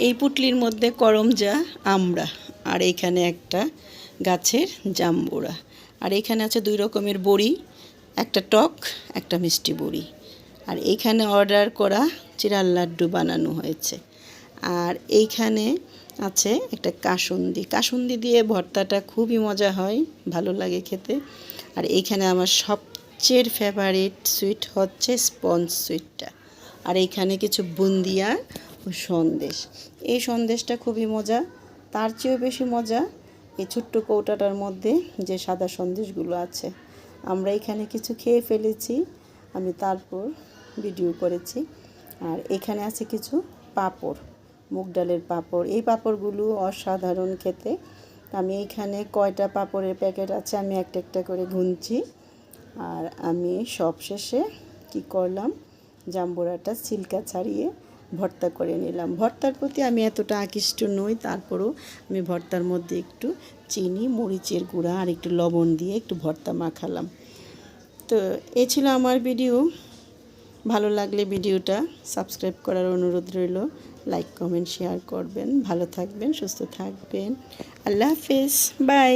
এই পুটলির মধ্যে করমজা আমড়া, আর এইখানে একটা গাছের জাম্বুরা, আর এইখানে আছে 2 রকমের বড়ি, একটা টক একটা মিষ্টি বড়ি। আর এইখানে অর্ডার করা চিড়ার লাড্ডু বানানো হয়েছে। আর এইখানে আছে একটা কাসুন্দি দিয়ে ভর্তাটা খুবই মজা হয়, ভালো লাগে খেতে। আর এইখানে আমার সবচেয়ে ফেভারিট সুইট হচ্ছে স্পঞ্জ সুইটটা। আর এইখানে কিছু বুন্দিয়া ও সন্দেশ। এই সন্দেশটা খুবই মজা, তার চেয়েও বেশি মজা এই ছোট্ট কৌটাটার মধ্যে যে সাদা সন্দেশগুলো আছে। আমরা এখানে কিছু খেয়ে ফেলেছি, আমি তারপর ভিডিও করেছি। আর এখানে আছে কিছু পাঁপড়, মুগ ডালের পাঁপড়। এই পাঁপড়গুলো অসাধারণ খেতে। আমি এইখানে কয়টা পাঁপড়ের প্যাকেট আছে আমি একটা একটা করে গুনছি। আর আমি সবশেষে কি করলাম, জাম্বুরাটা ছিলকা ছাড়িয়ে ভর্তা করে নিলাম। ভর্তার প্রতি আমি এতটা আকৃষ্ট নই, তারপরও আমি ভর্তার মধ্যে একটু চিনি, মরিচের গুঁড়া আর একটু লবণ দিয়ে একটু ভর্তা মাখালাম। তো এই ছিল আমার ভিডিও। ভালো লাগলে ভিডিওটা সাবস্ক্রাইব করার অনুরোধ রইল, লাইক কমেন্ট শেয়ার করবেন। ভালো থাকবেন, সুস্থ থাকবেন। আল্লাহ হাফেজ, বাই।